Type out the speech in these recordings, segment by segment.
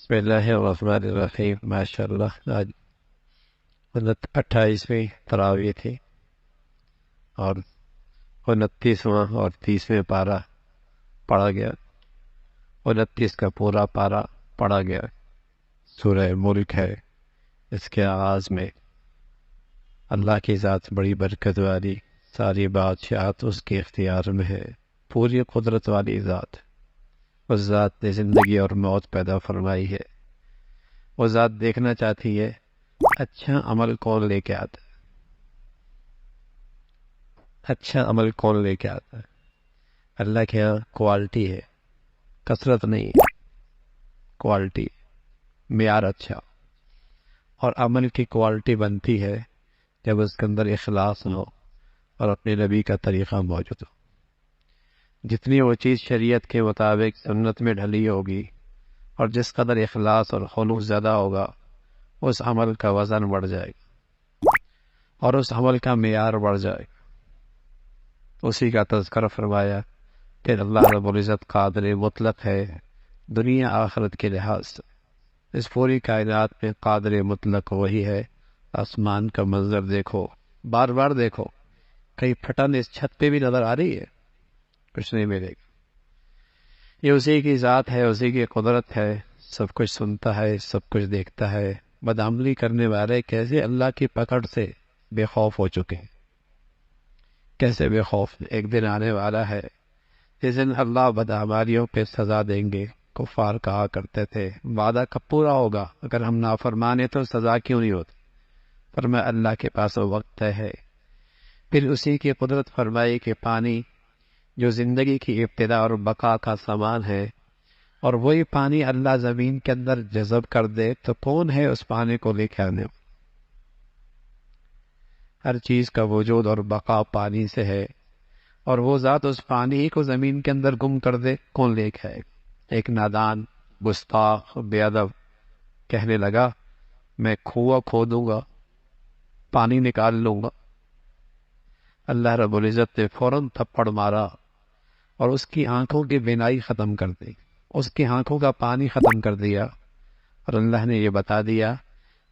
بسم اللہ الرحمن الرحیم۔ ماشاء اللہ آج 28ویں تراویح تھی اور 29واں اور 30ویں پارہ پڑھا گیا۔ 29 کا پورا پارہ پڑھا گیا۔ سورہ ملک ہے۔ اس کے آغاز میں اللہ کی ذات بڑی برکت والی، ساری بادشاہت اس کے اختیار میں ہے، پوری قدرت والی ذات۔ اس ذات نے زندگی اور موت پیدا فرمائی ہے۔ وہ ذات دیکھنا چاہتی ہے اچھا عمل کون لے کے آتا ہے، اچھا عمل کون لے کے آتا ہے۔ اللہ کے یہاں کوالٹی ہے، کثرت نہیں ہے، کوالٹی، معیار اچھا۔ اور عمل کی کوالٹی بنتی ہے جب اس کے اندر اخلاص ہو اور اپنے نبی کا طریقہ موجود ہو۔ جتنی وہ چیز شریعت کے مطابق سنت میں ڈھلی ہوگی اور جس قدر اخلاص اور خلوص زیادہ ہوگا، اس عمل کا وزن بڑھ جائے گا اور اس عمل کا معیار بڑھ جائے گا۔ اسی کا تذکرہ فرمایا کہ اللہ رب العزت قادر مطلق ہے دنیا آخرت کے لحاظ سے۔ اس پوری کائنات میں قادر مطلق وہی ہے۔ آسمان کا منظر دیکھو، بار بار دیکھو، کہیں پھٹن اس چھت پہ بھی نظر آ رہی ہے؟ کچھ نہیں ملے گا۔ یہ اسی کی ذات ہے، اسی کی قدرت ہے، سب کچھ سنتا ہے، سب کچھ دیکھتا ہے۔ بدعملی کرنے والے کیسے اللہ کی پکڑ سے بے خوف ہو چکے ہیں، کیسے بے خوف۔ ایک دن آنے والا ہے جس دن اللہ بدعمالیوں پہ سزا دیں گے۔ کفار کہا کرتے تھے وعدہ کب پورا ہوگا، اگر ہم نافرمانے تو سزا کیوں نہیں ہوتی؟ فرمایا اللہ کے پاس وہ وقت ہے۔ پھر اسی کی قدرت فرمائی کہ پانی جو زندگی کی ابتدا اور بقا کا سامان ہے، اور وہی پانی اللہ زمین کے اندر جذب کر دے تو کون ہے اس پانی کو لے کے آنے والا؟ ہر چیز کا وجود اور بقا پانی سے ہے، اور وہ ذات اس پانی ہی کو زمین کے اندر گم کر دے، کون لے کے آئے گا؟ ایک نادان، گستاخ، بے ادب کہنے لگا میں کنواں کھودوں گا، پانی نکال لوں گا۔ اللہ رب العزت نے فوراً تھپڑ مارا اور اس کی آنکھوں کی بینائی ختم کر دی، اس کی آنکھوں کا پانی ختم کر دیا۔ اور اللہ نے یہ بتا دیا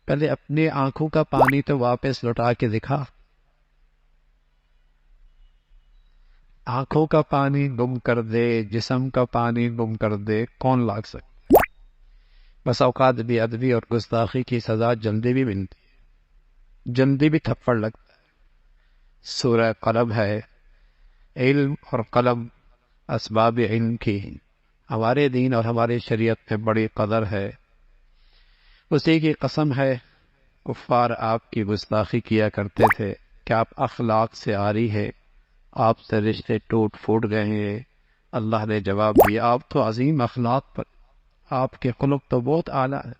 پہلے اپنے آنکھوں کا پانی تو واپس لوٹا کے دکھا۔ آنکھوں کا پانی گم کر دے، جسم کا پانی گم کر دے، کون لاگ سکتا؟ بس اوقات بے ادبی اور گستاخی کی سزا جلدی بھی ملتی ہے، جلدی بھی تھپڑ لگتا ہے۔ سورہ قلم ہے۔ علم اور قلم اسباب علم کی ہمارے دین اور ہماری شریعت میں بڑی قدر ہے۔ اسی کی قسم ہے کفار آپ کی گستاخی کیا کرتے تھے کہ آپ اخلاق سے عاری ہے، آپ سے رشتے ٹوٹ پھوٹ گئے ہیں۔ اللہ نے جواب دیا آپ تو عظیم اخلاق پر، آپ کے خلق تو بہت اعلیٰ ہے۔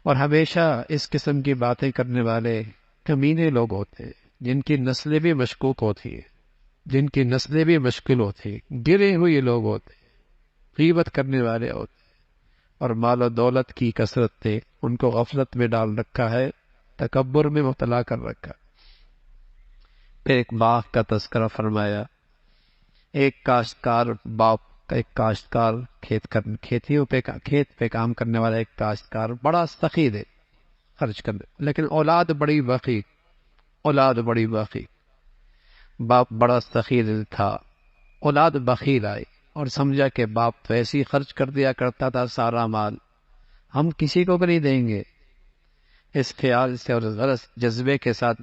اور ہمیشہ اس قسم کی باتیں کرنے والے کمینے لوگ ہوتے ہیں، جن کی نسلیں بھی مشکوک ہوتی ہیں، جن کی نسلیں بھی مشکل ہوتی ہیں، گرے ہوئے لوگ ہوتے ہیں، غیبت کرنے والے ہوتے ہیں، اور مال و دولت کی کثرت نے ان کو غفلت میں ڈال رکھا ہے، تکبر میں مبتلا کر رکھا ہے۔ پھر ایک باغ کا تذکرہ فرمایا۔ ایک کاشتکار باپ کا، ایک کاشتکار کھیت پہ کام کرنے والا ایک کاشتکار بڑا سخی ہے خرچ کرنے، لیکن اولاد بڑی بخیل، اولاد بڑی بخیل۔ باپ بڑا سخی دل تھا، اولاد بخیل آئی اور سمجھا کہ باپ تو ایسے ہی خرچ کر دیا کرتا تھا سارا مال، ہم کسی کو بھی نہیں دیں گے۔ اس خیال سے اور غلط جذبے کے ساتھ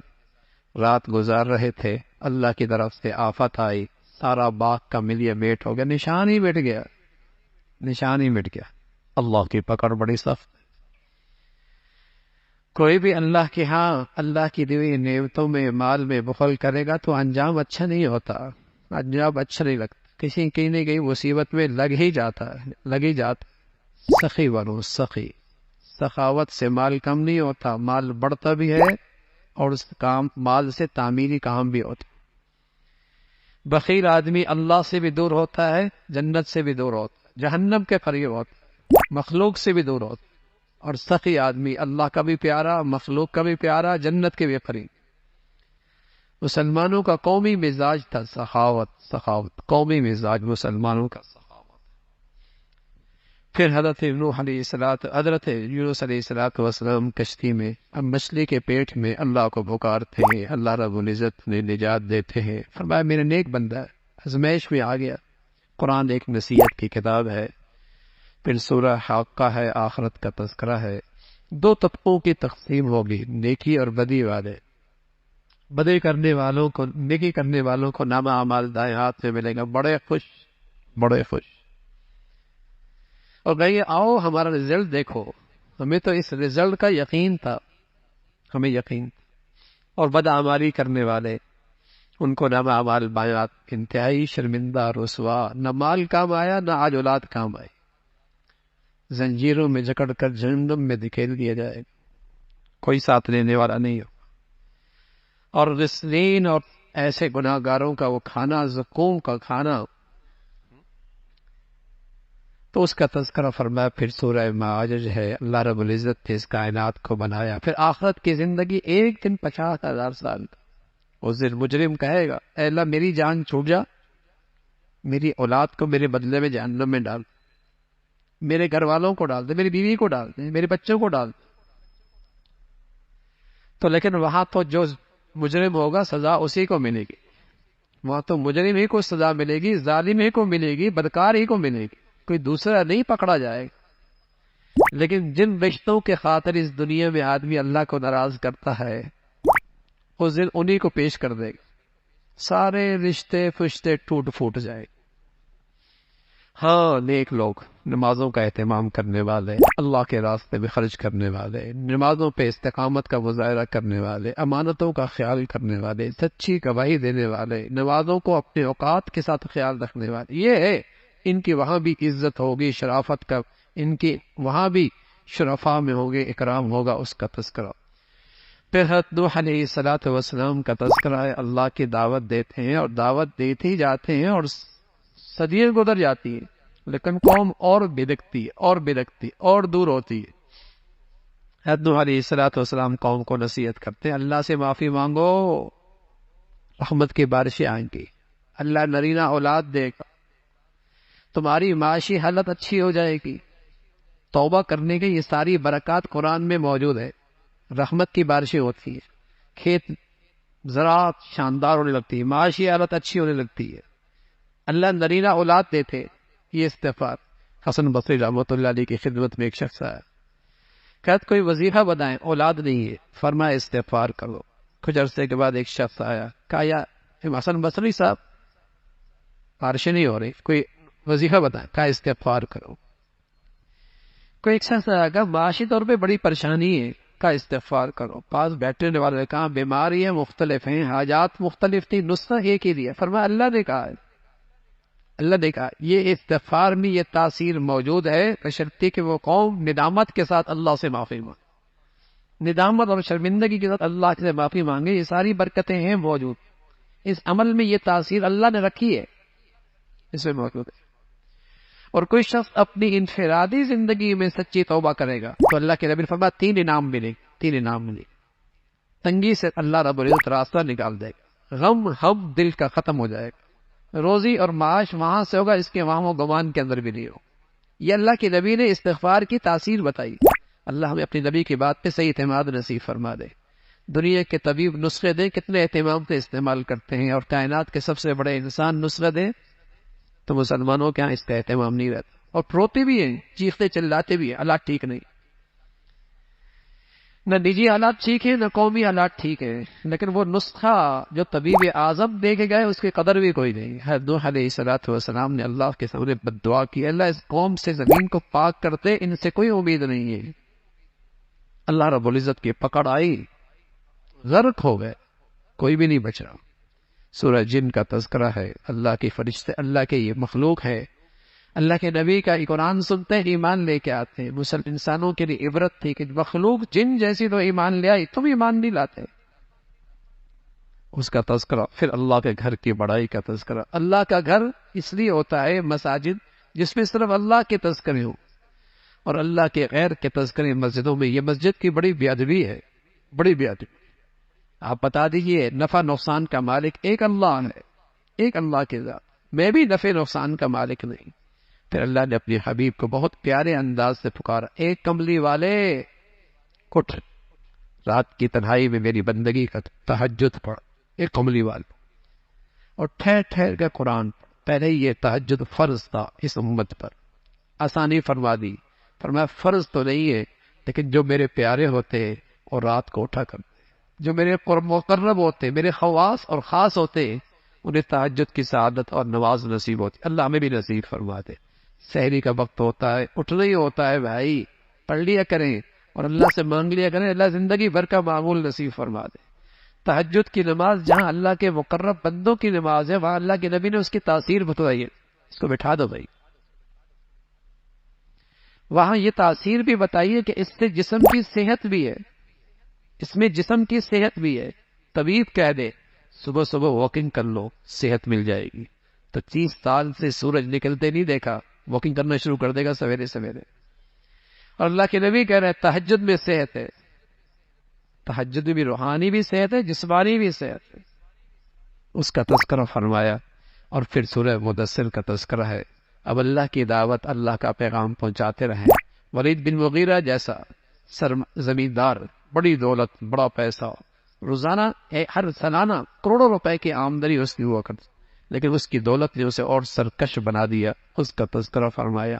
رات گزار رہے تھے، اللہ کی طرف سے آفت آئی، سارا باغ کا ملیے میٹ ہو گیا، نشان ہی مٹ گیا، نشان ہی مٹ گیا۔ اللہ کی پکڑ بڑی سخت ہے۔ کوئی بھی اللہ کے ہاں اللہ کی دی ہوئی نعمتوں میں، مال میں بخل کرے گا تو انجام اچھا نہیں ہوتا، انجام اچھا نہیں لگتا، کسی کی نہیں گئی مصیبت میں لگ ہی جاتا ہے، لگ ہی جاتا۔ سخی بنو، سخی، سخاوت سے مال کم نہیں ہوتا، مال بڑھتا بھی ہے اور اس کام مال سے تعمیری کام بھی ہوتا۔ بخیل آدمی اللہ سے بھی دور ہوتا ہے، جنت سے بھی دور ہوتا ہے، جہنم کے قریب ہوتا ہے، مخلوق سے بھی دور ہوتا ہے۔ اور سخی آدمی اللہ کا بھی پیارا، مخلوق کا بھی پیارا، جنت کے بھی قریب۔ مسلمانوں کا قومی مزاج تھا سخاوت، سخاوت قومی مزاج مسلمانوں کا سخاوت۔ پھر حضرت یونس علیہ السلام کشتی میں، اب مچھلی کے پیٹ میں اللہ کو پکارتے ہیں، اللہ رب العزت نے نجات دیتے ہیں، فرمایا میرا نیک بندہ ہے، آزمائش میں آ گیا۔ قرآن ایک نصیحت کی کتاب ہے، پھر سورہ حاقہ ہے، آخرت کا تذکرہ ہے۔ دو طبقوں کی تقسیم ہوگی، نیکی اور بدی والے۔ بدی کرنے والوں کو، نیکی کرنے والوں کو نامہ اعمال دائیں ہاتھ میں ملے گا، بڑے خوش، بڑے خوش، اور کہیں گے آؤ ہمارا رزلٹ دیکھو، ہمیں تو اس رزلٹ کا یقین تھا، ہمیں یقین تھا۔ اور بدعمالی کرنے والے، ان کو نامہ اعمال بائیں ہاتھ، انتہائی شرمندہ، رسوا، نہ مال کام آیا نہ آج اولاد کام آئی، زنجیروں میں جکڑ کر جہنم میں دھکیل دیا جائے گا، کوئی ساتھ لینے والا نہیں ہو۔ اور غسلین اور ایسے گناہ گاروں کا وہ کھانا، زقوم کا کھانا، تو اس کا تذکرہ فرمایا پھر سورہ معارج ہے۔ اللہ رب العزت نے اس کائنات کو بنایا، پھر آخرت کی زندگی ایک دن 50,000 سال، اس دن مجرم کہے گا اے اللہ میری جان چھوٹ جا، میری اولاد کو میرے بدلے میں جہنم میں ڈال، میرے گھر والوں کو ڈال دے، میری بیوی کو ڈال دے، میرے بچوں کو ڈال دے۔ تو لیکن وہاں تو جو مجرم ہوگا سزا اسی کو ملے گی، وہاں تو مجرم ہی کو سزا ملے گی، ظالم ہی کو ملے گی، بدکار ہی کو ملے گی، کوئی دوسرا نہیں پکڑا جائے گا۔ لیکن جن رشتوں کے خاطر اس دنیا میں آدمی اللہ کو ناراض کرتا ہے، اس دن انہی کو پیش کر دے گا، سارے رشتے فشتے ٹوٹ پھوٹ جائے۔ ہاں نیک لوگ، نمازوں کا اہتمام کرنے والے، اللہ کے راستے میں خرچ کرنے والے، نمازوں پہ استقامت کا مظاہرہ کرنے والے، امانتوں کا خیال کرنے والے، سچی گواہی دینے والے، نمازوں کو اپنے اوقات کے ساتھ خیال رکھنے والے، یہ ہے ان کی وہاں بھی عزت ہوگی، شرافت کا، ان کی وہاں بھی شرفاء میں ہوگے، اکرام ہوگا، اس کا تذکرہ۔ پھر حضرت نوح علیہ السلام کا تذکرہ ہے، اللہ کی دعوت دیتے ہیں اور دعوت دیتے ہی جاتے ہیں اور صدیاں گزر جاتی ہیں، لیکن قوم اور بھٹکتی اور بھٹکتی اور دور ہوتی ہے۔ حضرت نوح علیہ السلام قوم کو نصیحت کرتے ہیں اللہ سے معافی مانگو، رحمت کی بارشیں آئیں گی، اللہ نرینہ اولاد دے گا، تمہاری معاشی حالت اچھی ہو جائے گی، توبہ کرنے کی یہ ساری برکات قرآن میں موجود ہے، رحمت کی بارشیں ہوتی ہیں، کھیت زراعت شاندار ہونے لگتی ہے، معاشی حالت اچھی ہونے لگتی ہے، اللہ نرینہ اولاد دیتے۔ یہ استغفار حسن بصری رحمۃ اللہ علیہ کی خدمت میں ایک شخص آیا، کہت کوئی وظیفہ بتائیں، اولاد نہیں ہے، فرمایا استغفار کرو۔ کچھ عرصے کے بعد ایک شخص آیا، کہا یا حسن بصری صاحب بارشیں نہیں ہو رہی، کوئی وظیفہ بتائیں، کہا استغفار کرو۔ کوئی ایک شخص آیا، کہا معاشی طور پہ بڑی پریشانی ہے، کہا استغفار کرو۔ پاس بیٹھنے والے نے کہا بیماریاں مختلف ہیں، حاجات مختلف تھی، نسخہ ایک ہی دیا، فرمایا اللہ نے کہا ہے، اللہ نے کہا یہ استغفار میں یہ تاثیر موجود ہے، بشرطیکہ کہ وہ قوم ندامت کے ساتھ اللہ سے معافی مانگے، ندامت اور شرمندگی کے ساتھ اللہ سے معافی مانگے، یہ ساری برکتیں ہیں موجود، اس عمل میں یہ تاثیر اللہ نے رکھی ہے، اس میں موجود ہے۔ اور کوئی شخص اپنی انفرادی زندگی میں سچی توبہ کرے گا تو اللہ کے نبی نے فرمایا 3 انعام ملے، 3 انعام ملے۔ تنگی سے اللہ رب العزت راستہ نکال دے گا، غم دل کا ختم ہو جائے گا، روزی اور معاش وہاں سے ہوگا اس کے وہاں و گمان کے اندر بھی نہیں ہو۔ یہ اللہ کے نبی نے استغفار کی تاثیر بتائی۔ اللہ ہمیں اپنے نبی کی بات پہ صحیح اعتماد نصیب فرما دے۔ دنیا کے طبیب نسخے دیں کتنے اہتمام سے استعمال کرتے ہیں، اور کائنات کے سب سے بڑے انسان نسخے دیں تو مسلمانوں کے ہاں اس کا اہتمام نہیں رہتا، اور پروتے بھی ہیں، چیختے چلاتے بھی ہیں، حالات ٹھیک نہیں، نہ نجی حالات ٹھیک ہیں نہ قومی حالات ٹھیک ہیں، لیکن وہ نسخہ جو طبیب اعظم دے کے گئے اس کی قدر بھی کوئی نہیں۔ حضرت نوح علیہ السلام نے اللہ کے سامنے بددعا کی، اللہ اس قوم سے زمین کو پاک کرتے، ان سے کوئی امید نہیں ہے۔ اللہ رب العزت کی پکڑ آئی، غرق ہو گئے، کوئی بھی نہیں بچا۔ سورہ جن کا تذکرہ ہے، اللہ کے فرشتے، اللہ کے یہ مخلوق ہے، اللہ کے نبی کا قرآن سنتے ہیں ایمان لے کے آتے ہیں۔ مسلم انسانوں کے لیے عبرت تھی کہ مخلوق جن جیسی تو ایمان لے آئی، تم ایمان نہیں لاتے، اس کا تذکرہ۔ پھر اللہ کے گھر کی بڑائی کا تذکرہ۔ اللہ کا گھر اس لیے ہوتا ہے مساجد جس میں صرف اللہ کے تذکرے ہوں، اور اللہ کے غیر کے تذکرے مسجدوں میں، یہ مسجد کی بڑی بے ادبی ہے، بڑی بے ادبی۔ آپ بتا دیجئے نفع نقصان کا مالک ایک اللہ ہے، ایک اللہ کے ذات، میں بھی نفع نقصان کا مالک نہیں، پھر اللہ نے اپنے حبیب کو بہت پیارے انداز سے پکارا، اے کملی والے اٹھ، رات کی تنہائی میں میری بندگی کا تہجد پڑھ، اے کملی والے، اور ٹھہر ٹھہر کے قرآن پڑھ۔ پہلے یہ تہجد فرض تھا اس امت پر، آسانی فرما دی، فرمایا فرض تو نہیں ہے، لیکن جو میرے پیارے ہوتے اور رات کو اٹھا کرتے، جو میرے مقرب ہوتے، میرے خواص اور خاص ہوتے، انہیں تہجد کی سعادت اور نواز نصیب ہوتی۔ اللہ ہمیں بھی نصیب فرما دے۔ سحری کا وقت ہوتا ہے، اٹھنا ہی ہوتا ہے بھائی، پڑھ لیا کریں اور اللہ سے مانگ لیا کریں، اللہ زندگی بھر کا معمول نصیب فرما دے۔ تہجد کی نماز جہاں اللہ کے مقرب بندوں کی نماز ہے، وہاں اللہ کے نبی نے اس کی تاثیر بتائی ہے، اس کو بٹھا دو بھائی۔ وہاں یہ تاثیر بھی بتائیے کہ اس سے جسم کی صحت بھی ہے، اس میں جسم کی صحت بھی ہے۔ طبیب کہہ دے صبح صبح واکنگ کر لو، صحت مل جائے گی، تو 30 سال سے سورج نکلتے نہیں دیکھا، واکنگ کرنا شروع کر دے گا سویرے سویرے۔ اور اللہ کے نبی کہہ رہے ہیں تہجد میں صحت ہے، تہجد میں بھی روحانی بھی صحت ہے، جسمانی بھی صحت ہے، اس کا تذکرہ فرمایا۔ اور پھر سورہ مدثر کا تذکرہ ہے، اب اللہ کی دعوت، اللہ کا پیغام پہنچاتے رہیں۔ ولید بن مغیرہ جیسا زمیندار، بڑی دولت، بڑا پیسہ، روزانہ ہر سالانہ کروڑوں روپے کی آمدنی اس کی ہوا کرتی، لیکن اس کی دولت نے اسے اور سرکش بنا دیا، اس کا تذکرہ فرمایا۔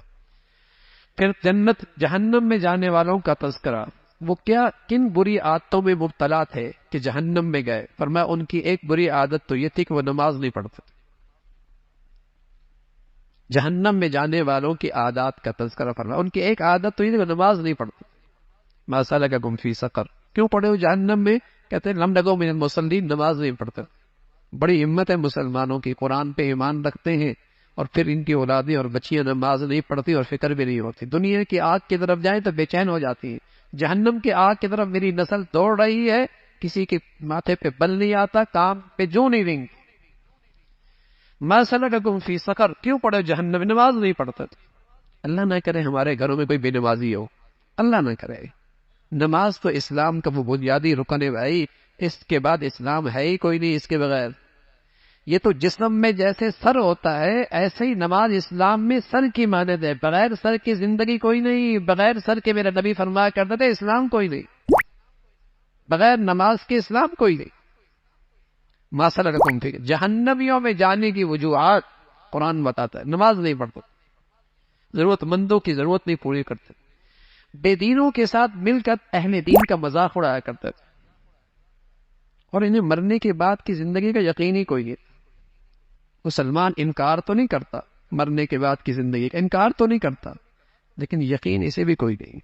پھر جنت جہنم میں جانے والوں کا تذکرہ، وہ کیا کن بری عادتوں میں مبتلا تھے کہ جہنم میں گئے، فرمایا ان کی ایک بری عادت تو یہ تھی کہ وہ نماز نہیں پڑھتے۔ جہنم میں جانے والوں کی عادات کا تذکرہ فرمایا، ان کی ایک عادت تو یہ تھی کہ وہ نماز نہیں پڑھتے۔ ما سلککم فی سقر، کیوں پڑھے ہو جہنم میں؟ کہتے ہیں لم نکو من المصلین، نماز نہیں پڑھتے۔ بڑی ہمت ہے مسلمانوں کی، قرآن پہ ایمان رکھتے ہیں اور پھر ان کی اولادیں اور بچیاں نماز نہیں پڑھتی اور فکر بھی نہیں ہوتی، دنیا کی آگ کی طرف جائیں تو بے چین ہو جاتی ہیں، جہنم کی آگ کی طرف میری نسل دوڑ رہی ہے، کسی کے ماتھے پہ بل نہیں آتا، کام پہ جو نہیں رنگ۔ ما سلککم فی سقر، کیوں پڑھے جہنم، نماز نہیں پڑھتے۔ اللہ نہ کرے ہمارے گھروں میں کوئی بے نمازی ہو، اللہ نہ کرے۔ نماز تو اسلام کا وہ بنیادی رکن ہے بھائی، اس کے بعد اسلام ہے ہی کوئی نہیں اس کے بغیر۔ یہ تو جسم میں جیسے سر ہوتا ہے، ایسے ہی نماز اسلام میں سر کی مانند ہے، بغیر سر کی زندگی کوئی نہیں، بغیر سر کے میرا نبی فرمایا کرتے تھے اسلام کوئی نہیں، بغیر نماز کے اسلام کوئی نہیں۔ ما سلککم فی، جہنمیوں میں جانے کی وجوہات قرآن بتاتا ہے، نماز نہیں پڑھتے، ضرورت مندوں کی ضرورت نہیں پوری کرتے، بے دینوں کے ساتھ مل کر اہل دین کا مذاق اڑایا کرتے تھے، اور انہیں مرنے کے بعد کی زندگی کا یقین ہی کوئی نہیں۔ مسلمان انکار تو نہیں کرتا، مرنے کے بعد کی زندگی کا انکار تو نہیں کرتا، لیکن یقین اسے بھی کوئی نہیں۔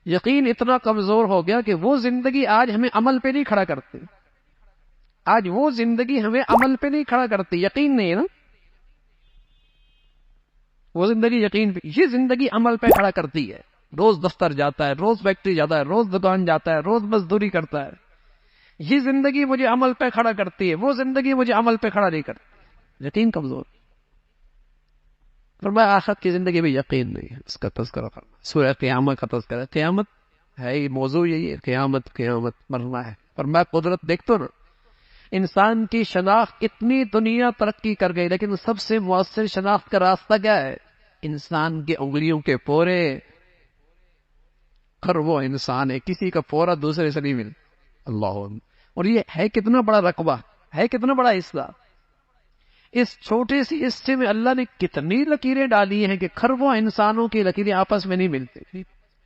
یقین اتنا کمزور ہو گیا کہ وہ زندگی آج ہمیں عمل پہ نہیں کھڑا کرتی، آج وہ زندگی ہمیں عمل پہ نہیں کھڑا کرتی، یقین نہیں ہے نا، وہ زندگی یقین پہ، یہ زندگی عمل پہ کھڑا کرتی ہے، روز دفتر جاتا ہے، روز فیکٹری جاتا ہے، روز دکان جاتا ہے، روز مزدوری کرتا ہے، یہ زندگی مجھے عمل پہ کھڑا کرتی ہے، وہ زندگی مجھے عمل پہ کھڑا نہیں کرتی، یقین کمزور۔ فرمایا آخرت کی زندگی میں یقین نہیں ہے، اس کا تذکرہ فرمایا، سورہ قیامت کا تذکرہ، قیامت ہے یہ موضوع، یہی ہے قیامت، قیامت مرنا ہے۔ فرمایا قدرت دیکھ تو نا، انسان کی شناخت اتنی دنیا ترقی کر گئی، لیکن سب سے مؤثر شناخت کا راستہ کیا ہے؟ انسان کی انگلیوں کے پورے، خر وہ انسان ہے، کسی کا پورا دوسرے سے نہیں ملتا، اللہ۔ اور یہ ہے کتنا بڑا رقبہ، ہے کتنا بڑا حصہ، اس چھوٹے سی حصے میں اللہ نے کتنی لکیریں ڈالی ہیں کہ کھربوں انسانوں کی لکیریں آپس میں نہیں ملتی،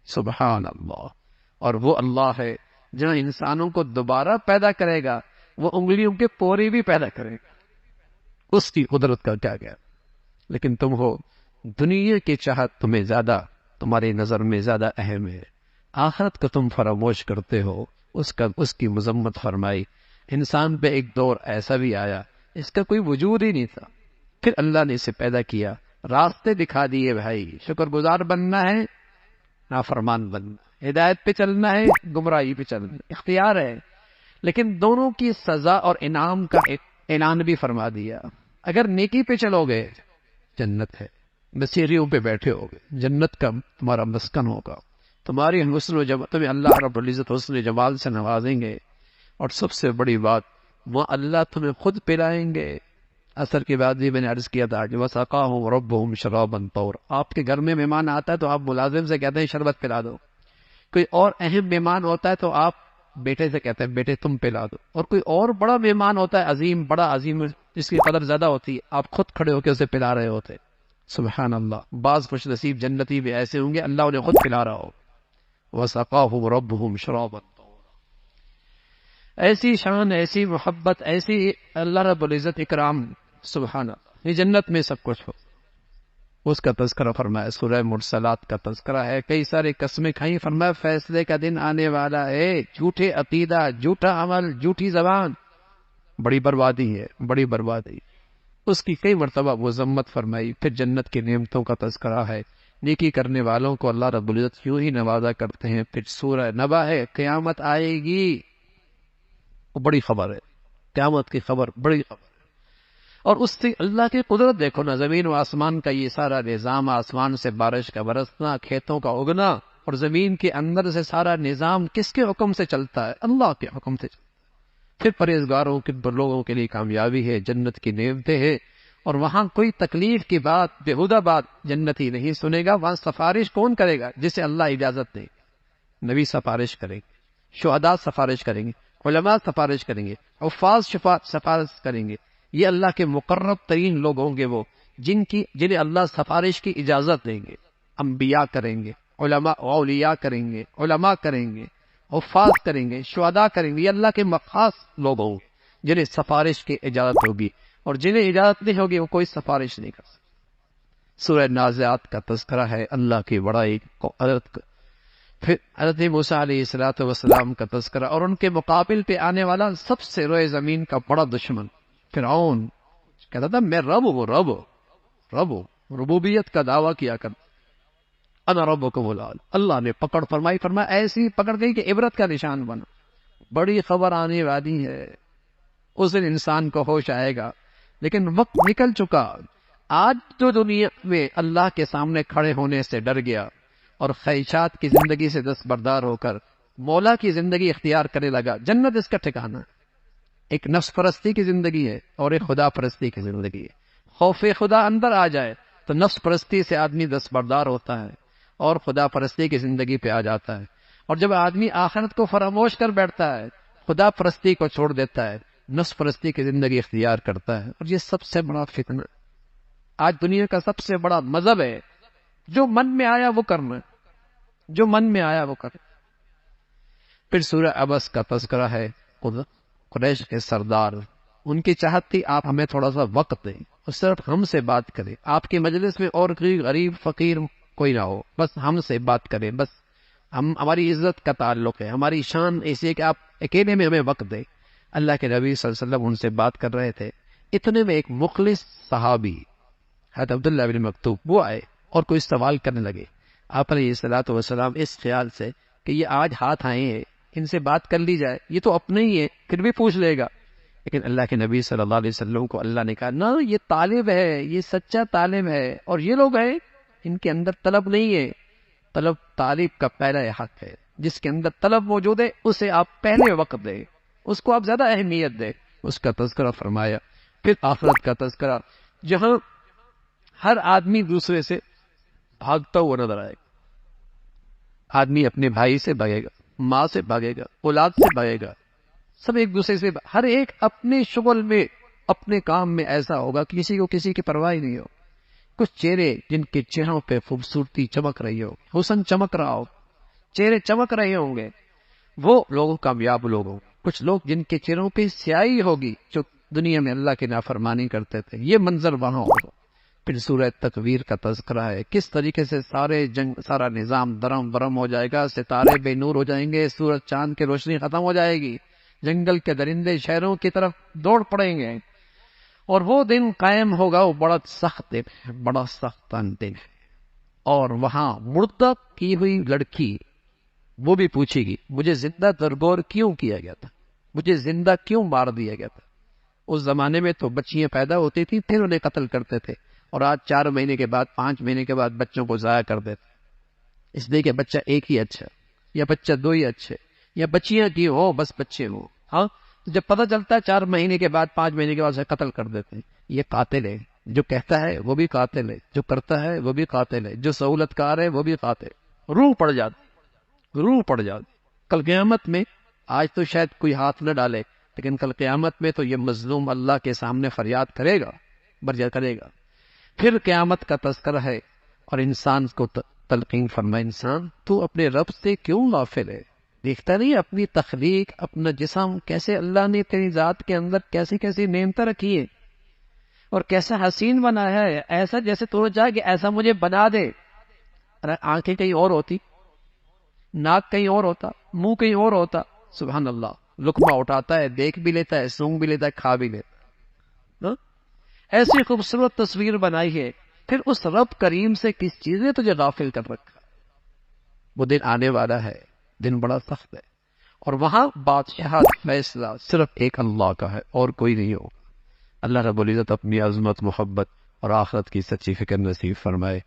سبحان اللہ۔ اور وہ اللہ ہے جہاں انسانوں کو دوبارہ پیدا کرے گا، وہ انگلیوں کے پورے بھی پیدا کرے گا، اس کی قدرت کا کیا گیا۔ لیکن تم ہو دنیا کی چاہت تمہیں زیادہ، تمہاری نظر میں زیادہ اہم ہے، آخرت کو تم فراموش کرتے ہو، اس کی مذمت فرمائی۔ انسان پہ ایک دور ایسا بھی آیا اس کا کوئی وجود ہی نہیں تھا، پھر اللہ نے اسے پیدا کیا، راستے دکھا دیے بھائی، شکر گزار بننا ہے، نافرمان بننا، ہدایت پہ چلنا ہے، گمراہی پہ چلنا، اختیار ہے، لیکن دونوں کی سزا اور انعام کا ایک اعلان بھی فرما دیا۔ اگر نیکی پہ چلو گے جنت ہے، بسیریوں پہ بیٹھے ہوگے، جنت کا تمہارا مسکن ہوگا، تمہاری حسن و جمال، تمہیں اللہ رب العزت حسن جمال سے نوازیں گے، اور سب سے بڑی بات وہ اللہ تمہیں خود پلائیں گے، اثر کے بعد بھی میں نے عرض کیا تھا کہ وَسَقَاهُمْ رَبُّهُمْ شَرَابًا طَهُورًا، آپ کے گھر میں مہمان آتا ہے تو آپ ملازم سے کہتے ہیں شربت پلا دو، کوئی اور اہم مہمان ہوتا ہے تو آپ بیٹے سے کہتے ہیں بیٹے تم پلا دو، اور کوئی اور بڑا مہمان ہوتا ہے عظیم، بڑا عظیم جس کی قدر زیادہ ہوتی ہے، آپ خود کھڑے ہو کے اسے پلا رہے ہوتے. سبحان اللہ. بعض خوش نصیب جنتی بھی ایسے ہوں گے اللہ انہیں خود پلا رہا ہو. وَسَقَاهُمْ رَبُّهُمْ شَرَابًا طَهُورًا. ایسی شان، ایسی محبت، ایسی اللہ رب العزت اکرام. سبحان اللہ. یہ جنت میں سب کچھ ہو، اس کا تذکرہ فرمایا. سورہ مرسلات کا تذکرہ ہے، کئی سارے قسمیں کھائیں، فرمایا فیصلے کا دن آنے والا ہے، جھوٹے عقیدہ، جھوٹا عمل، جھوٹی زبان، بڑی بربادی ہے، بڑی بربادی. اس کی کئی مرتبہ مذمت فرمائی. پھر جنت کی نعمتوں کا تذکرہ ہے، نیکی کرنے والوں کو اللہ رب العزت یوں ہی نوازا کرتے ہیں. پھر سورہ نبا ہے، قیامت آئے گی، وہ بڑی خبر ہے، قیامت کی خبر بڑی خبر ہے. اور اس سے اللہ کی قدرت دیکھو نا، زمین و آسمان کا یہ سارا نظام، آسمان سے بارش کا برسنا، کھیتوں کا اگنا، اور زمین کے اندر سے سارا نظام کس کے حکم سے چلتا ہے؟ اللہ کے حکم سے چلتا ہے. پھر پرہیزگاروں کے لوگوں کے لیے کامیابی ہے، جنت کی نعمتیں ہیں، اور وہاں کوئی تکلیف کی بات، بےہودہ بات جنتی نہیں سنے گا. وہاں سفارش کون کرے گا؟ جسے اللہ اجازت دے. نبی سفارش کریں گے، شہداء سفارش کریں گے، علماء سفارش کریں گے، حفاظ سفارش کریں گے. یہ اللہ کے مقرب ترین لوگ ہوں گے، وہ جنہیں اللہ سفارش کی اجازت دیں گے. انبیاء کریں گے، علماء اولیاء کریں گے، علماء کریں گے، حفاظ کریں گے، شہداء کریں گے. یہ اللہ کے مخصوص لوگ ہوں گے جنہیں سفارش کی اجازت ہوگی، اور جنہیں اجازت نہیں ہوگی وہ کوئی سفارش نہیں کر سکتے. سورہ نازعات کا تذکرہ ہے، اللہ کی بڑائی کو پھر حضرت موسیٰ علیہ السلام کا تذکرہ، اور ان کے مقابل پہ آنے والا سب سے روئے زمین کا بڑا دشمن فرعون. کہتا تھا میں رب ہوں، رب ہوں، ربوبیت کا دعویٰ کیا کرتا. انا ربکم الاعلی. اللہ نے پکڑ فرمایا ایسی پکڑ گئی کہ عبرت کا نشان بنا. بڑی خبر آنے والی ہے، اس دن انسان کو ہوش آئے گا، لیکن وقت نکل چکا. آج تو دنیا میں اللہ کے سامنے کھڑے ہونے سے ڈر گیا اور خواہشات کی زندگی سے دستبردار ہو کر مولا کی زندگی اختیار کرنے لگا. جنت اس کا ٹھکانہ ہے. ایک نفس پرستی کی زندگی ہے اور ایک خدا پرستی کی زندگی ہے. خوف خدا اندر آ جائے تو نفس پرستی سے آدمی دستبردار ہوتا ہے اور خدا پرستی کی زندگی پہ آ جاتا ہے. اور جب آدمی آخرت کو فراموش کر بیٹھتا ہے، خدا پرستی کو چھوڑ دیتا ہے، نفس پرستی کی زندگی اختیار کرتا ہے. اور یہ سب سے بڑا فتنہ آج دنیا کا سب سے بڑا مذہب ہے. جو من میں آیا وہ کرنا، جو من میں آیا وہ کرنا. پھر سورہ عبس کا تذکرہ ہے. قریش کے سردار، ان کی چاہت تھی آپ ہمیں تھوڑا سا وقت دیں اور صرف ہم سے بات کریں. آپ کی مجلس میں اور کوئی غریب فقیر کوئی نہ ہو، بس ہم سے بات کریں. بس ہماری عزت کا تعلق ہے، ہماری شان ایسی ہے کہ آپ اکیلے میں ہمیں وقت دیں. اللہ کے نبی صلی اللہ علیہ وسلم ان سے بات کر رہے تھے. اتنے میں ایک مخلص صحابی حضرت عبداللہ بن مکتوم وہ آئے اور کوئی سوال کرنے لگے. آپ علیہ الصلوۃ والسلام اس خیال سے کہ یہ آج ہاتھ آئے ہیں، ان سے بات کر لی جائے، یہ تو اپنے ہی ہے، پھر بھی پوچھ لے گا. لیکن اللہ کے نبی صلی اللہ علیہ وسلم کو اللہ نے کہا نہ، یہ طالب ہے، یہ سچا طالب ہے. اور یہ لوگ ہیں ان کے اندر طلب نہیں ہے. طلب طالب کا پہلا حق ہے. جس کے اندر طلب موجود ہے اسے آپ پہلے وقت دیں، اس کو آپ زیادہ اہمیت دیں. اس کا تذکرہ فرمایا. پھر آخرت کا تذکرہ، جہاں ہر آدمی دوسرے سے بھاگتا ہوا نظر آئے گا. آدمی اپنے بھائی سے بھاگے گا، ماں سے بھاگے گا، اولاد سے بھاگے گا، سب ایک دوسرے سے ہر ایک اپنے شغل میں، اپنے کام میں ایسا ہوگا کہ کسی کو کسی کی پرواہ نہیں ہو. کچھ چہرے جن کے چہروں پہ خوبصورتی چمک رہی ہو، حسن چمک رہا ہو، چہرے چمک رہے ہوں گے، وہ لوگ کامیاب لوگ ہوں. کچھ لوگ جن کے چہروں پہ سیاہی ہوگی، جو دنیا میں اللہ کی نافرمانی کرتے تھے. یہ منظر وہاں ہوگا. پھر سورہ تکویر کا تذکرہ ہے، کس طریقے سے سارا نظام درم برم ہو جائے گا، ستارے بے نور ہو جائیں گے، سورج چاند کی روشنی ختم ہو جائے گی، جنگل کے درندے شہروں کی طرف دوڑ پڑیں گے. اور وہ دن قائم ہوگا، وہ بڑا سخت دن ہے، بڑا سخت دن ہے. اور وہاں مردہ کی ہوئی لڑکی وہ بھی پوچھے گی مجھے زندہ درگور کیوں کیا گیا تھا، مجھے زندہ کیوں مار دیا گیا تھا. اس زمانے میں تو بچیاں پیدا ہوتی تھی پھر انہیں قتل کرتے تھے، اور آج 4 مہینے کے بعد 5 مہینے کے بعد بچوں کو ضائع کر دیتے. اس لیے کہ بچہ ایک ہی اچھا، یا بچہ 2 ہی اچھے، یا بچیاں کی ہو بس بچے ہو. ہاں جب پتہ چلتا ہے 4 مہینے کے بعد 5 مہینے کے بعد اسے قتل کر دیتے ہیں. یہ قاتل ہے، جو کہتا ہے وہ بھی قاتل ہے، جو کرتا ہے وہ بھی قاتل ہے، جو سہولت کار ہے وہ بھی قاتل، روح پڑ جاتی کل قیامت میں۔ آج تو شاید کوئی ہاتھ نہ ڈالے، لیکن کل قیامت میں تو یہ مظلوم اللہ کے سامنے فریاد کرے گا، برجا کرے گا۔ پھر قیامت کا تذکرہ ہے اور انسان کو تلقین فرمائے، انسان تو اپنے رب سے کیوں غافل ہے؟ دیکھتا نہیں اپنی تخلیق، اپنا جسم، کیسے اللہ نے تیری ذات کے اندر کیسی کیسی نعمتیں رکھی ہے اور کیسا حسین بنایا ہے، ایسا جیسے تو چاہے کہ ایسا مجھے بنا دے۔ ارے آنکھیں کہیں اور ہوتی، ناک کہیں اور ہوتا، منہ کہیں اور ہوتا، سبحان اللہ، لقمہ اٹھاتا ہے، دیکھ بھی لیتا ہے، سونگ بھی لیتا ہے، کھا بھی لیتا ہے۔ ایسی خوبصورت تصویر بنائی ہے، پھر اس رب کریم سے کس چیز نے تجھے غافل کر رکھا؟ وہ دن آنے والا ہے، دن بڑا سخت ہے، اور وہاں بادشاہت فیصلہ صرف ایک اللہ کا ہے اور کوئی نہیں ہوگا۔ اللہ رب العزت اپنی عظمت، محبت اور آخرت کی سچی فکر نصیب فرمائے۔